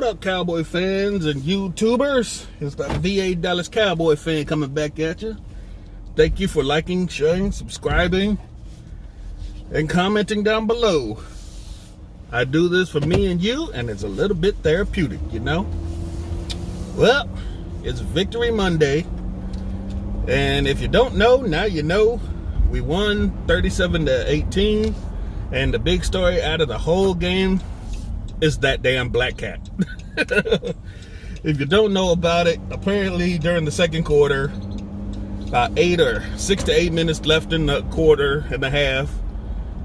up, Cowboy fans and YouTubers? It's the VA Dallas Cowboy fan coming back at you. Thank you for liking, sharing, subscribing, and commenting down below. I do this for me and you, and it's a little bit therapeutic, you know? Well, it's Victory Monday, and if you don't know, now you know. We won 37-18, and the big story out of the whole game is that damn black cat. If you don't know about it, apparently during the second quarter, about 6 to 8 minutes left in the quarter and a half,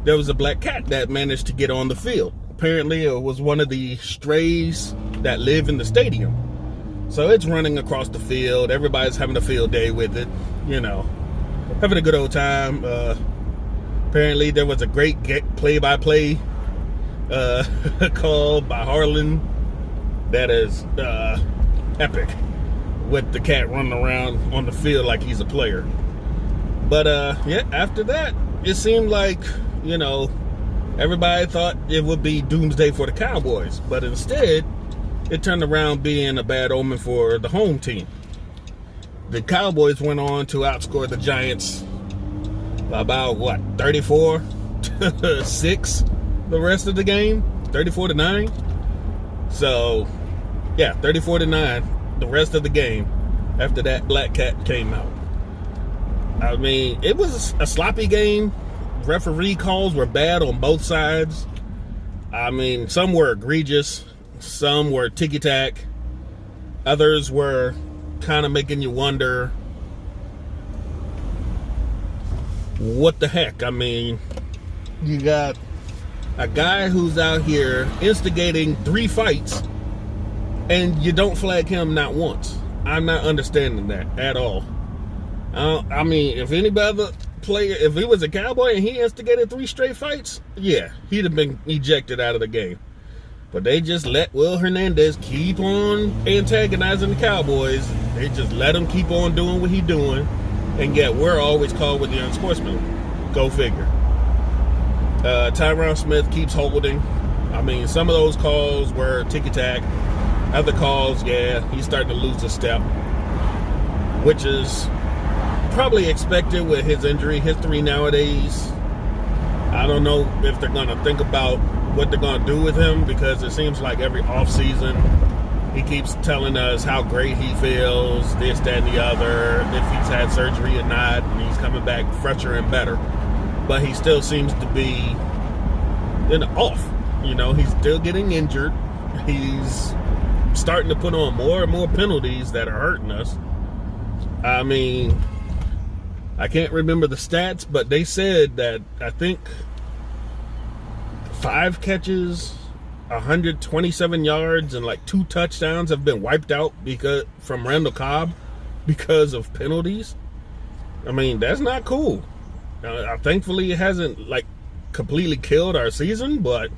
there was a black cat that managed to get on the field. Apparently it was one of the strays that live in the stadium. So it's running across the field. Everybody's having a field day with it, you know, having a good old time. Apparently there was a great play-by-play call by Harlan that is epic, with the cat running around on the field like he's a player. But yeah, after that, it seemed like, you know, everybody thought it would be doomsday for the Cowboys, but instead it turned around being a bad omen for the home team. The Cowboys went on to outscore the Giants by about, what, 34-6 the rest of the game? 34-9? So, yeah, 34-9 the rest of the game after that black cat came out. I mean, it was a sloppy game. Referee calls were bad on both sides. I mean, some were egregious, some were ticky-tack, others were kind of making you wonder what the heck. I mean, you got a guy who's out here instigating 3 fights and you don't flag him not once. I'm not understanding that at all. I mean, if any other player, if he was a Cowboy and he instigated 3 straight fights, yeah, he'd have been ejected out of the game. But they just let Will Hernandez keep on antagonizing the Cowboys. They just let him keep on doing what he's doing. And yet we're always called with the unsportsmanlike. Go figure. Tyron Smith keeps holding. I mean, some of those calls were ticky-tack. Other calls, yeah, he's starting to lose a step, which is probably expected with his injury history nowadays. I don't know if they're going to think about what they're going to do with him, because it seems like every offseason he keeps telling us how great he feels, this, that, and the other, if he's had surgery or not, and he's coming back fresher and better. But he still seems to be off. You know, he's still getting injured. He's starting to put on more and more penalties that are hurting us. I mean, I can't remember the stats, but they said that I think 5 catches, 127 yards, and like 2 touchdowns have been wiped out from Randall Cobb because of penalties. I mean, that's not cool. Thankfully, it hasn't like completely killed our season, but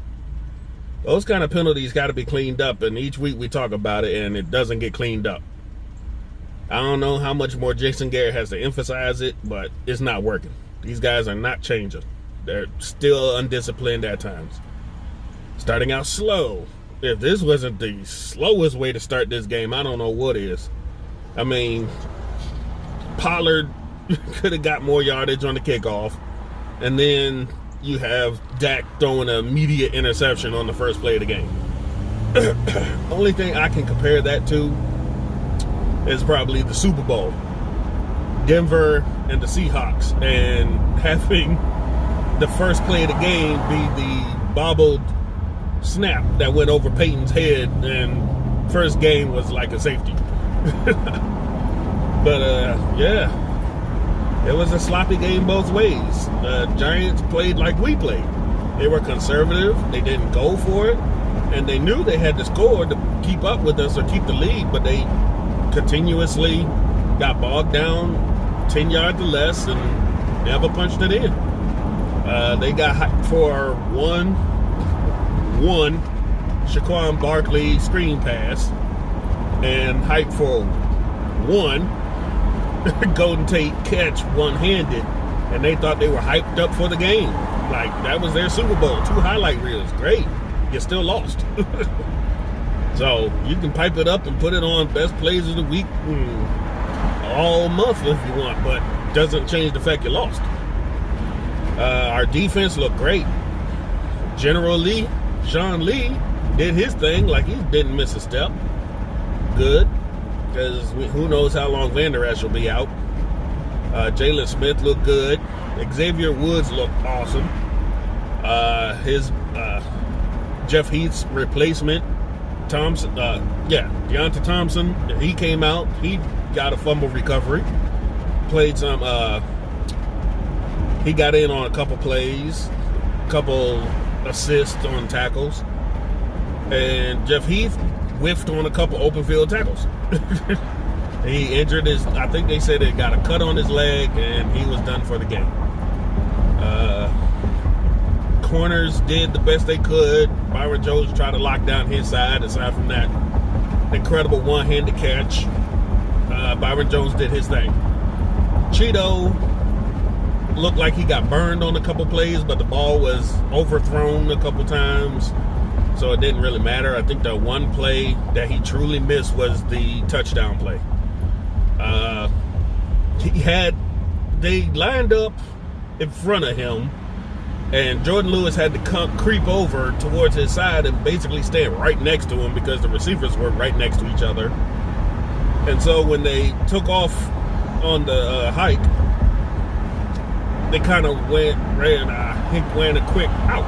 those kind of penalties got to be cleaned up. And each week we talk about it, and it doesn't get cleaned up. I don't know how much more Jason Garrett has to emphasize it, but it's not working. These guys are not changing. They're still undisciplined at times. Starting out slow. If this wasn't the slowest way to start this game, I don't know what is. I mean, Pollard could have got more yardage on the kickoff. And then you have Dak throwing an immediate interception on the first play of the game. Only thing I can compare that to is probably the Super Bowl. Denver and the Seahawks, and having the first play of the game be the bobbled snap that went over Peyton's head, and first game was like a safety. But yeah, it was a sloppy game both ways. The Giants played like we played. They were conservative. They didn't go for it, and they knew they had to score to keep up with us or keep the lead, but they continuously got bogged down 10 yards or less and never punched it in. They got hyped for one Shaquan Barkley screen pass, and hyped for one Golden Tate catch one-handed, and they thought they were hyped up for the game. Like, that was their Super Bowl. 2 highlight reels. Great. You still lost. So you can pipe it up and put it on best plays of the week all month if you want, but doesn't change the fact you lost. Our defense looked great. General Lee, Sean Lee, did his thing like he didn't miss a step. Good, because who knows how long Van Der Esch will be out. Jalen Smith looked good. Xavier Woods looked awesome. Jeff Heath's replacement, Deonta Thompson, he came out. He got a fumble recovery. Played some. He got in on a couple plays, couple assists on tackles, and Jeff Heath whiffed on a couple open field tackles. He injured his. I think they said it got a cut on his leg, and he was done for the game. Corners did the best they could. Byron Jones tried to lock down his side. Aside from that incredible one-handed catch, Byron Jones did his thing. Cheeto looked like he got burned on a couple plays, but the ball was overthrown a couple times, so it didn't really matter. I think the one play that he truly missed was the touchdown play. They lined up in front of him, and Jordan Lewis had to creep over towards his side and basically stand right next to him because the receivers were right next to each other. And so when they took off on the hike, they kind of ran a quick out.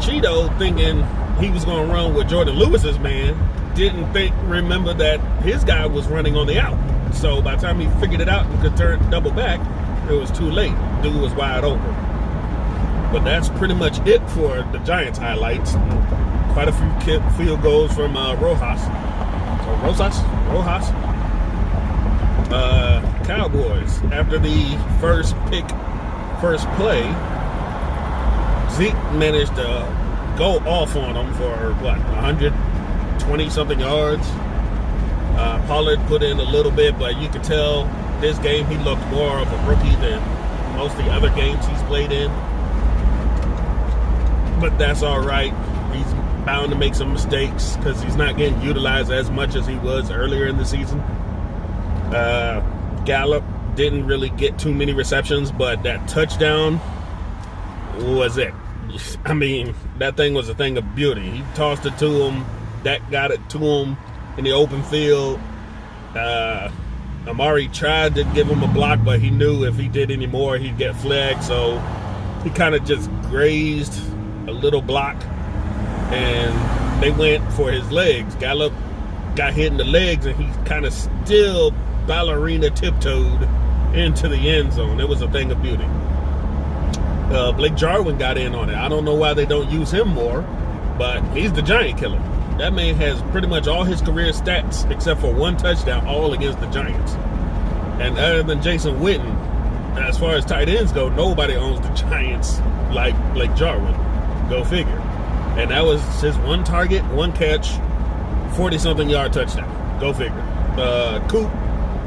Cheeto, thinking he was going to run with Jordan Lewis's man, didn't remember that his guy was running on the out. So by the time he figured it out and could turn double back, it was too late. Dude was wide open. But that's pretty much it for the Giants highlights. Quite a few field goals from Rojas. Cowboys. After the first play, Zeke managed to go off on them for 120 something yards. Pollard put in a little bit, but you could tell this game he looked more of a rookie than most of the other games he's played in. But that's all right. He's bound to make some mistakes because he's not getting utilized as much as he was earlier in the season. Gallup didn't really get too many receptions, but that touchdown was it. I mean, that thing was a thing of beauty. He tossed it to him. Dak got it to him in the open field. Amari tried to give him a block, but he knew if he did any more, he'd get flagged. So he kind of just grazed a little block, and they went for his legs. Gallup got hit in the legs, and he kind of still ballerina tiptoed into the end zone. It was a thing of beauty. Blake Jarwin got in on it. I don't know why they don't use him more, but he's the giant killer. That man has pretty much all his career stats except for one touchdown, all against the Giants. And other than Jason Witten, as far as tight ends go, nobody owns the Giants like Blake Jarwin. Go figure. And that was his one target, one catch, 40-something yard touchdown. Go figure. Coop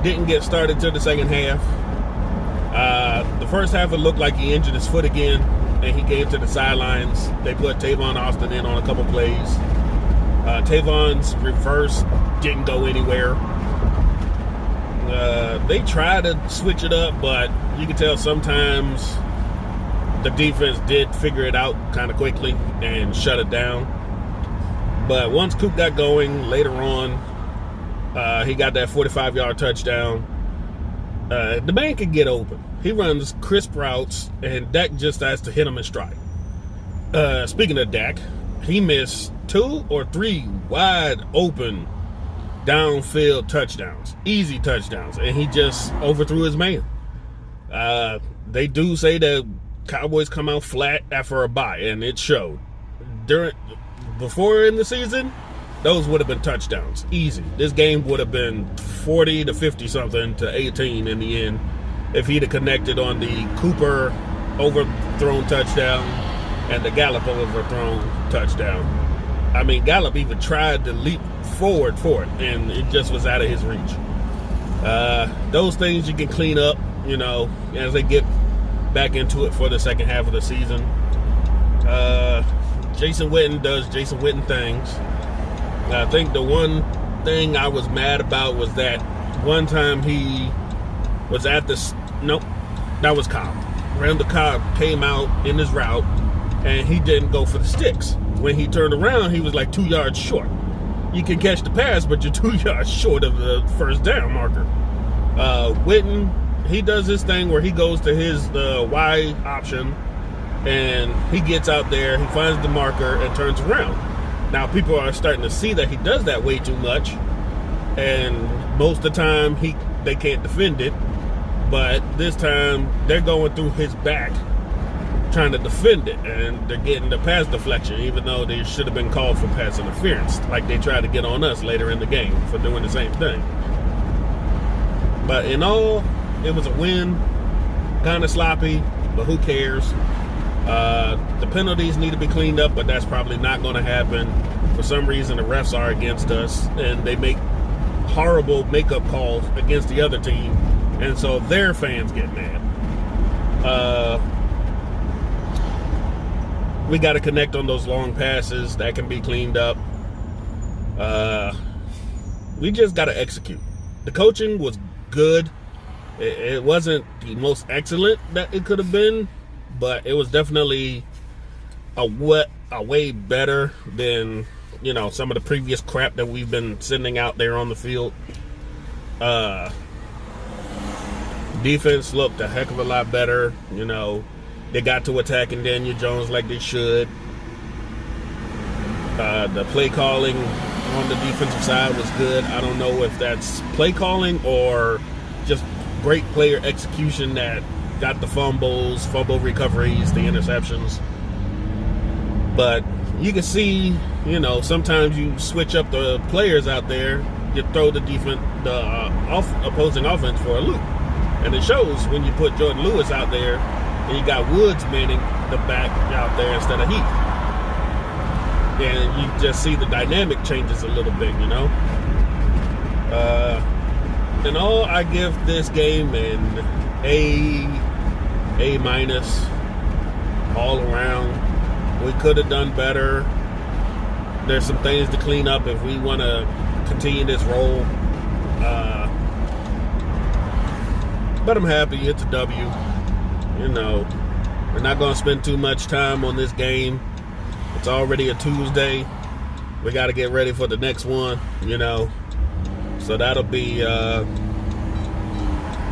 didn't get started till the second half. The first half, it looked like he injured his foot again, and he came to the sidelines. They put Tavon Austin in on a couple plays. Tavon's reverse didn't go anywhere. They tried to switch it up, but you can tell sometimes the defense did figure it out kind of quickly and shut it down. But once Coop got going later on, he got that 45-yard touchdown. The man can get open. He runs crisp routes, and Dak just has to hit him in stride. Speaking of Dak, he missed 2 or 3 wide open downfield touchdowns, easy touchdowns, and he just overthrew his man. They do say that Cowboys come out flat after a bye, and it showed. Before in the season, those would have been touchdowns, easy. This game would have been 40 to 50 something to 18 in the end if he'd have connected on the Cooper overthrown touchdown and the Gallup overthrown touchdown. I mean, Gallup even tried to leap forward for it, and it just was out of his reach. Those things you can clean up, as they get back into it for the second half of the season. Jason Witten does Jason Witten things. I think the one thing I was mad about was that one time he was at the... Nope, that was Cobb. Randall Cobb came out in his route, and he didn't go for the sticks. When he turned around, he was like 2 yards short. You can catch the pass, but you're 2 yards short of the first down marker. Witten, he does this thing where he goes to his Y option, and he gets out there, he finds the marker, and turns around. Now, people are starting to see that he does that way too much, and most of the time, they can't defend it. But this time, they're going through his back, trying to defend it, and they're getting the pass deflection, even though they should have been called for pass interference, like they tried to get on us later in the game for doing the same thing. But in all, it was a win. Kind of sloppy, but who cares? The penalties need to be cleaned up, but that's probably not going to happen. For some reason, the refs are against us, and they make horrible makeup calls against the other team, and so their fans get mad. We got to connect on those long passes. That can be cleaned up. We just got to execute. The coaching was good. It wasn't the most excellent that it could have been, but it was definitely a way better than, some of the previous crap that we've been sending out there on the field. Defense looked a heck of a lot better. They got to attacking Daniel Jones like they should. The play calling on the defensive side was good. I don't know if that's play calling or just great player execution that got the fumbles, fumble recoveries, the interceptions. But you can see, sometimes you switch up the players out there, you throw the opposing offense for a loop. And it shows when you put Jordan Lewis out there and you got Woods manning the back out there instead of Heath. And you just see the dynamic changes a little bit, In all, I give this game an A minus all around. We could have done better. There's some things to clean up if we want to continue this role. But I'm happy it's a W. We're not going to spend too much time on this game. It's already a Tuesday. We got to get ready for the next one, So that'll be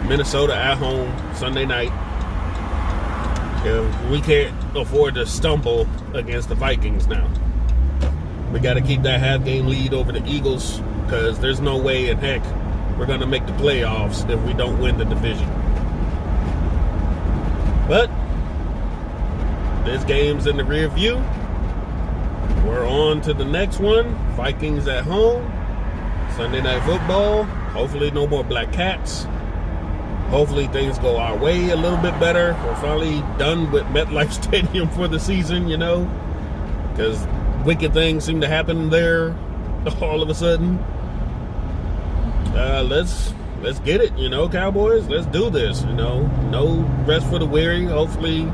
Minnesota at home Sunday night. We can't afford to stumble against the Vikings now. We got to keep that half-game lead over the Eagles, because there's no way in heck we're going to make the playoffs if we don't win the division. But this game's in the rear view. We're on to the next one. Vikings at home. Sunday Night Football. Hopefully no more black cats. Hopefully things go our way a little bit better. We're finally done with MetLife Stadium for the season, because wicked things seem to happen there all of a sudden. Let's get it, Cowboys. Let's do this, No rest for the weary. Hopefully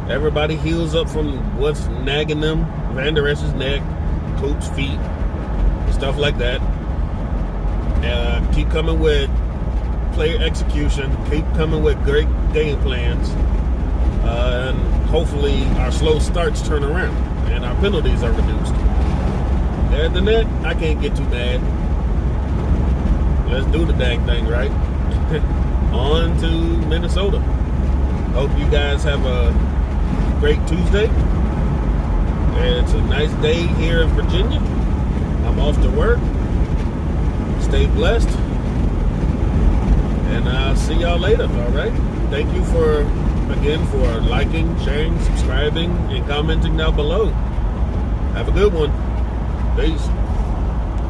everybody heals up from what's nagging them. Van Der Esch's neck, Coop's feet, stuff like that. Keep coming with player execution. Keep coming with great game plans. And hopefully our slow starts turn around and our penalties are reduced. Other than that, I can't get too mad. Let's do the dang thing, right? On to Minnesota. Hope you guys have a great Tuesday. It's a nice day here in Virginia. I'm off to work. Stay blessed. And I'll see y'all later, all right? Thank you for liking, sharing, subscribing, and commenting down below. Have a good one. Peace.